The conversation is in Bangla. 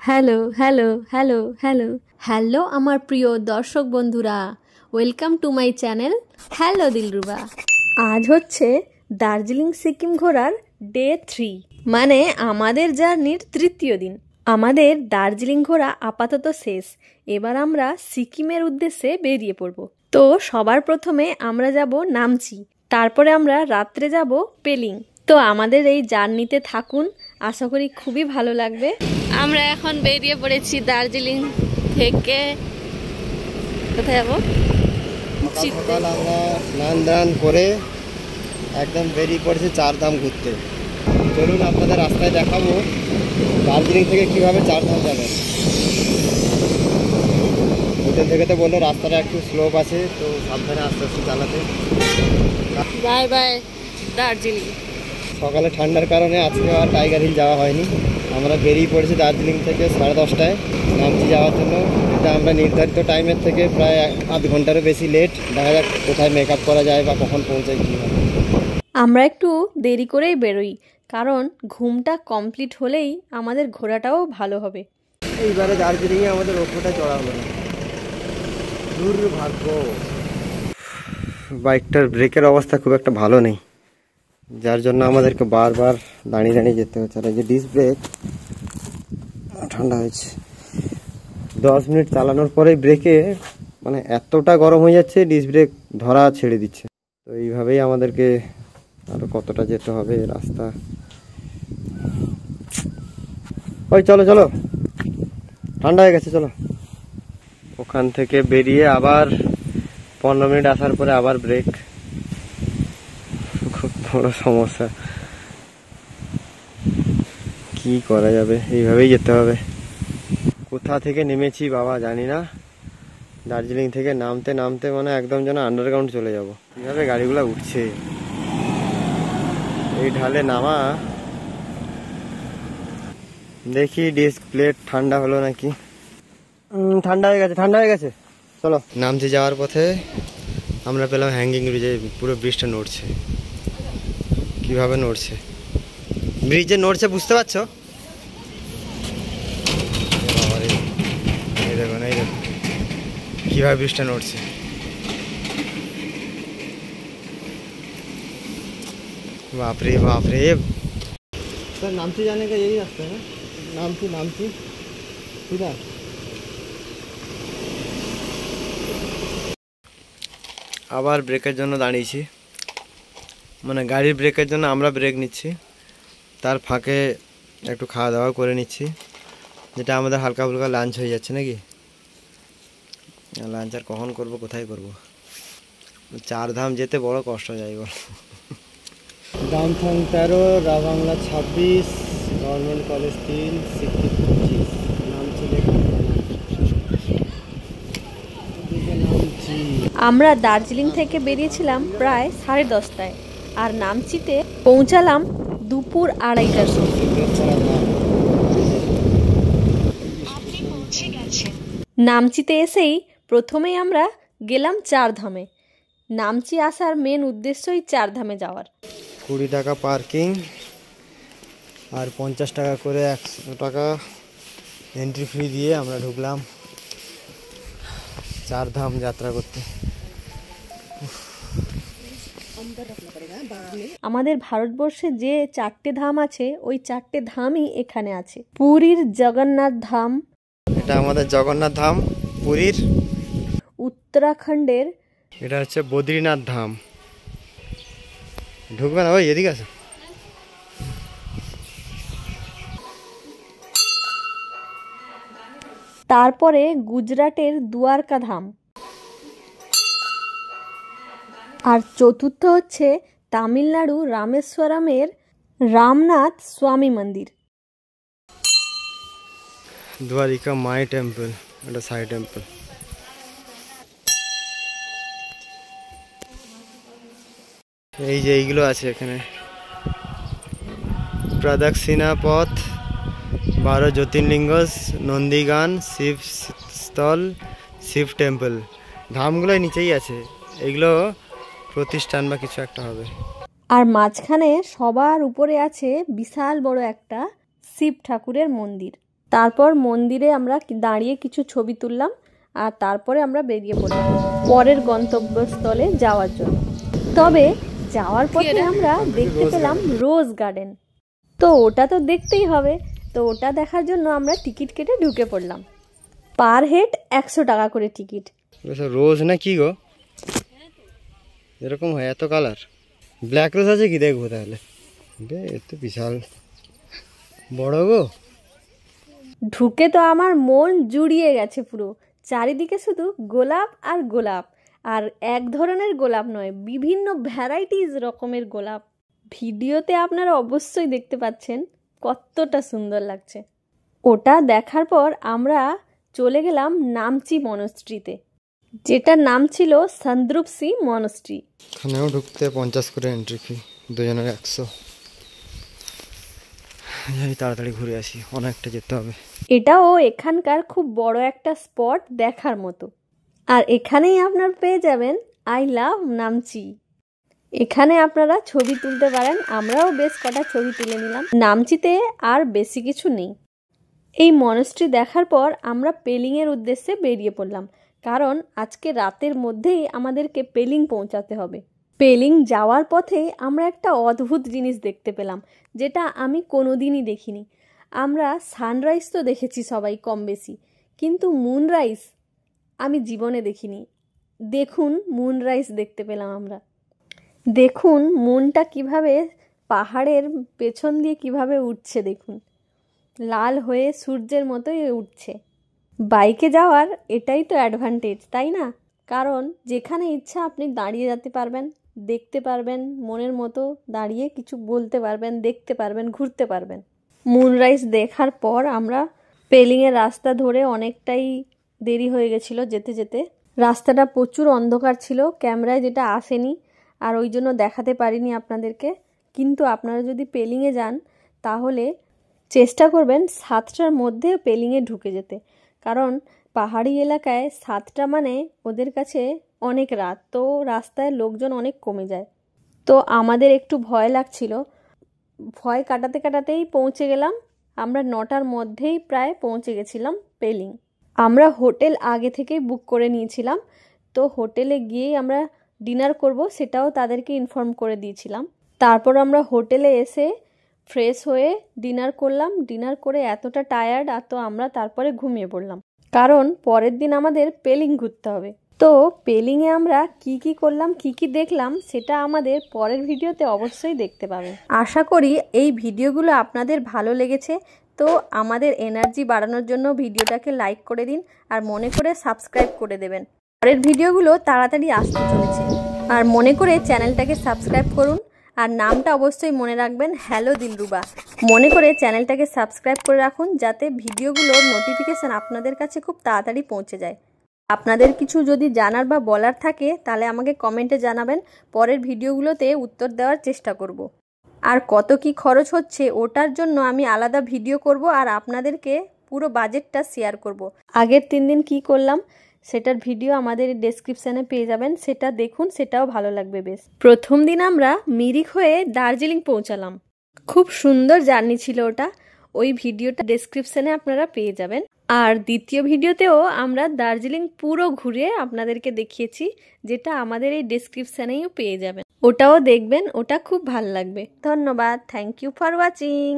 Hello hello hello hello hello আমার প্রিয় দর্শক বন্ধুরা, welcome to my channel hello Dilruba. আজ হচ্ছে দার্জিলিং সিকিম ঘোরার ডে 3, মানে আমাদের জার্নির তৃতীয় দিন। আমাদের দার্জিলিং ঘোরা আপাতত শেষ। এবার আমরা সিকিমের উদ্দেশ্যে বেরিয়ে পড়ব। তো সবার প্রথমে আমরা যাব নামচি, তারপরে আমরা রাত্রে যাব পেলিং। তো আমাদের এই জার্নিতে থাকুন, আশা করি খুবই ভালো লাগবে। আমরা এখন বেরিয়ে পড়েছি দার্জিলিং থেকে। কোথায় যাবো? সকাল আমরা স্নান দান করে একদম বেরিয়ে পড়েছি চারধাম ঘুরতে। চলুন আপনাদের রাস্তায় দেখাবো দার্জিলিং থেকে কিভাবে চারধাম যাবেন। হোটেল থেকে তো বললো রাস্তাটা একটু স্লোপ আছে, তো সাবধানে আস্তে আস্তে চালাতে। Bye bye Darjeeling. সকালে ঠান্ডার কারণে আজকে আর টাইগার হিল যাওয়া হয়নি। আমরা বেরিয়ে পড়েছি দার্জিলিং থেকে 10:30টায় নামচি যাওয়ার জন্য। এটা আমরা নির্ধারিত টাইমের থেকে প্রায় আধ ঘন্টারও বেশি লেট। দেখা যাক কোথায় মেকআপ করা যায় বা কখন পৌঁছাই কী হয়। আমরা একটু দেরি করেই বেরোই, কারণ ঘুমটা কমপ্লিট হলেই আমাদের ঘোরাটাও ভালো হবে। এইবারে দার্জিলিংয়ে আমাদের ওপরটা চড়া হলো না, দুর্ভাগ্য। বাইকটার ব্রেকের অবস্থা খুব একটা ভালো নেই, যার জন্য আমাদেরকে বারবার দাঁড়িয়ে দাঁড়িয়ে যেতে হচ্ছে। আর এই যে ডিস্ক ব্রেক ঠান্ডা হয়েছে, 10 মিনিট চালানোর পরেই ব্রেকে মানে এতটা গরম হয়ে যাচ্ছে, ডিস্ক ব্রেক ধরা ছেড়ে দিচ্ছে। তো এইভাবেই আমাদেরকে আরো কতটা যেতে হবে রাস্তা। ওই চলো চলো, ঠান্ডা হয়ে গেছে, চলো। ওখান থেকে বেরিয়ে আবার 15 মিনিট আসার পরে আবার ব্রেক, খুব বড় সমস্যা। কি করা যাবে, এইভাবেই যেতে হবে। কোথা থেকে নেমেছি বাবা জানি না। দার্জিলিং থেকে নামতে নামতে মানে একদম যেন আন্ডারগ্রাউন্ড চলে যাব। কিভাবে গাড়িগুলো উঠছে এই ঢালে নামা। দেখি ডিস্ক প্লেট ঠান্ডা হলো নাকি। ঠান্ডা হয়ে গেছে, ঠান্ডা হয়ে গেছে, চলো। নামতে যাওয়ার পথে আমরা পেলাম হ্যাঙ্গিং ব্রিজে, পুরো ব্রিজটা নড়ছে। কিভাবে নড়ছে, ব্রিজে নড়ছে বুঝতে পারছো? এই দেখুন, এই দেখুন কিভাবে ব্রিজটা নড়ছে। বাপরে বাপরে। सर नामची जाने का यही रास्ता है ना? नामची सीधा। আবার ব্রেকের জন্য দাঁড়িয়েছি, মানে গাড়ির ব্রেকের জন্য আমরা ব্রেক নিচ্ছি, তার ফাঁকে একটু খাওয়া দাওয়া করে নিচ্ছি, যেটা আমাদের হালকা ফুলকা লাঞ্চ হয়ে যাচ্ছে নাকি। লাঞ্চ আর কখন করব, কোথায় করব? চারধাম যেতে বড় কষ্ট যায় বল। দামথং 13, রাবাংলা 26, গভর্নমেন্ট কলেজ 3, সিকিম 25। নামচি লেখা। আমরা দার্জিলিং থেকে বেরিয়েছিলাম প্রায় 10:30টায়, আর নামচিতে পৌঁছালাম দুপুর 2:30টার সময়। নামচিতে এসেই প্রথমেই আমরা গেলাম চারধামে। নামচি আসার মেন উদ্দেশ্যই চারধামে যাওয়ার। 20 টাকা পার্কিং আর 50 টাকা করে 100 টাকা এন্ট্রি ফি দিয়ে আমরা ঢুকলাম চারধাম যাত্রা করতে। আমাদের ভারতবর্ষে যে 4টে ধাম আছে, ওই 4টে ধামই এখানে আছে। পুরীর জগন্নাথ ধাম, এটা আমাদের জগন্নাথ ধাম পুরীর। উত্তরাখণ্ডের এটা হচ্ছে বদ্রীনাথ ধাম। ঢুকবে না, ওই এদিকে আছে। তারপরে গুজরাটের দুয়ারকা ধাম, আর চতুর্থ হচ্ছে তামিলনাড়ু রামেশ্বরমের রামনাথ স্বামী মন্দির। দ্বারিকা মাই টেম্পল, এটা সাই টেম্পল। এই যে এইগুলো আছে এখানে, প্রদক্ষিণা পথ, 12 জ্যোতির্লিঙ্গ, নন্দীগান, শিব স্থল, শিব টেম্পল। ধামগুলোই নিচেই আছে, এগুলো প্রতিষ্ঠান বা কিছু একটা হবে। আর মাঝখানে সবার উপরে আছে বিশাল বড় একটা শিব ঠাকুরের মন্দির। তারপর মন্দিরে আমরা দাঁড়িয়ে কিছু ছবি তুললাম আর তারপরে আমরা বেরিয়ে পড়লাম পরের গন্তব্যস্থলে যাওয়ার জন্য। তবে যাওয়ার পথে আমরা দেখতে পেলাম রোজ গার্ডেন, তো ওটা তো দেখতেই হবে। তো ওটা দেখার জন্য আমরা টিকিট কেটে ঢুকে পড়লাম। পার হেড 100 টাকা করে টিকিট। রোজ না কি গো, এরকম হয় এত কালার? ব্ল্যাক রোজ আছে কি, দেখবো তাহলে। এত বিশাল বড় গো। ঢুকে তো আমার মন জুড়িয়ে গেছে পুরো। চারিদিকে শুধু গোলাপ আর গোলাপ, আর এক ধরনের গোলাপ নয়, বিভিন্ন ভ্যারাইটিস রকমের গোলাপ। ভিডিওতে আপনারা অবশ্যই দেখতে পাচ্ছেন কতটা সুন্দর লাগছে। ওটা দেখার পর আমরা চলে গেলাম নামচি মনস্ট্রিতে, যেটার নাম ছিল সন্দ্রুপসি মনস্ট্রি। এখানেও ঢুকতে 50 করে এন্ট্রি ফি, দুজনের 100। তাড়াতাড়ি ঘুরে আসি, অনেকটা যেতে হবে। এটাও এখানকার খুব বড় একটা স্পট দেখার মতো। আর এখানেই আপনারা পেয়ে যাবেন আই লাভ নামচি। এখানে আপনারা ছবি তুলতে পারেন, আমরাও বেশ কটা ছবি তুলে নিলাম। নামচিতে আর বেশি কিছু নেই। এই মনস্ট্রি দেখার পর আমরা পেলিংয়ের উদ্দেশ্যে বেরিয়ে পড়লাম, কারণ আজকে রাতের মধ্যেই আমাদেরকে পেলিং পৌঁছাতে হবে। পেলিং যাওয়ার পথে আমরা একটা অদ্ভুত জিনিস দেখতে পেলাম, যেটা আমি কোনোদিনই দেখিনি। আমরা সানরাইজ তো দেখেছি সবাই কম বেশি, কিন্তু মুনরাইজ আমি জীবনে দেখিনি। দেখুন মুনরাইজ দেখতে পেলাম আমরা। দেখুন মুনটা কিভাবে পাহাড়ের পেছন দিয়ে কিভাবে উঠছে, দেখুন লাল হয়ে সূর্যের মতোই উঠছে। বাইকে যাওয়ার এটাই তো অ্যাডভান্টেজ, তাই না? কারণ যেখানে ইচ্ছা আপনি দাঁড়িয়ে যেতে পারবেন, দেখতে পারবেন, মনের মতো দাঁড়িয়ে কিছু বলতে পারবেন, দেখতে পারবেন, ঘুরতে পারবেন। মুনরাইজ দেখার পর আমরা পেলিংয়ের রাস্তা ধরে অনেকটাই দেরি হয়ে গেছিলো যেতে যেতে। রাস্তাটা প্রচুর অন্ধকার ছিল, ক্যামেরায় যেটা আসেনি, আর ওই জন্য দেখাতে পারিনি আপনাদেরকে। কিন্তু আপনারা যদি পেলিংয়ে যান তাহলে চেষ্টা করবেন 7টার মধ্যে পেলিংয়ে ঢুকে যেতে, কারণ পাহাড়ি এলাকায় 7টা মানে ওদের কাছে অনেক রাত, তো রাস্তায় লোকজন অনেক কমে যায়। তো আমাদের একটু ভয় লাগছিল, ভয় কাটাতে কাটাতেই পৌঁছে গেলাম। আমরা 9টার মধ্যেই প্রায় পৌঁছে গেছিলাম পেলিং। আমরা হোটেল আগে থেকেই বুক করে নিয়েছিলাম, তো হোটেলে গিয়েই আমরা ডিনার করব সেটাও তাদেরকে ইনফর্ম করে দিয়েছিলাম। তারপর আমরা হোটেলে এসে ফ্রেশ হয়ে ডিনার করলাম। ডিনার করে এতটা টায়ার্ড, আর তো আমরা তারপরে ঘুমিয়ে পড়লাম, কারণ পরের দিন আমাদের পেলিং ঘুরতে হবে। তো পেলিংয়ে আমরা কি কি করলাম, কি কি দেখলাম, সেটা আমাদের পরের ভিডিওতে অবশ্যই দেখতে পাবেন। আশা করি এই ভিডিওগুলো আপনাদের ভালো লেগেছে। তো আমাদের এনার্জি বাড়ানোর জন্য ভিডিওটাকে লাইক করে দিন, আর মনে করে সাবস্ক্রাইব করে দেবেন। পরের ভিডিওগুলো তাড়াতাড়ি আসতে চলেছে, আর মনে করে চ্যানেলটাকে সাবস্ক্রাইব করুন। আর নামটা অবশ্যই মনে রাখবেন, হ্যালো দিলরুবা। মনে করে চ্যানেলটাকে সাবস্ক্রাইব করে রাখুন, যাতে ভিডিওগুলোর নোটিফিকেশান আপনাদের কাছে খুব তাড়াতাড়ি পৌঁছে যায়। আপনাদের কিছু যদি জানার বা বলার থাকে তাহলে আমাকে কমেন্টে জানাবেন, পরের ভিডিওগুলোতে উত্তর দেওয়ার চেষ্টা করব। আর কত কি খরচ হচ্ছে ওটার জন্য আমি আলাদা ভিডিও করব, আর আপনাদেরকে পুরো বাজেটটা শেয়ার করব। আগের 3 দিন কি করলাম সেটার ভিডিও আমাদের ডেসক্রিপশানে পেয়ে যাবেন, সেটা দেখুন, সেটাও ভালো লাগবে বেশ। প্রথম দিন আমরা মিরিক হয়ে দার্জিলিং পৌঁছালাম। খুব সুন্দর জার্নি ছিল ওটা, ওই ভিডিওটা ডেসক্রিপশানে আপনারা পেয়ে যাবেন। আর দ্বিতীয় ভিডিওতেও আমরা দার্জিলিং পুরো ঘুরে আপনাদেরকে দেখিয়েছি, যেটা আমাদের এই ডেসক্রিপশানেও পেয়ে যাবেন। ওটাও দেখবেন, ওটা খুব ভালো লাগবে। ধন্যবাদ, থ্যাংক ইউ ফর ওয়াচিং।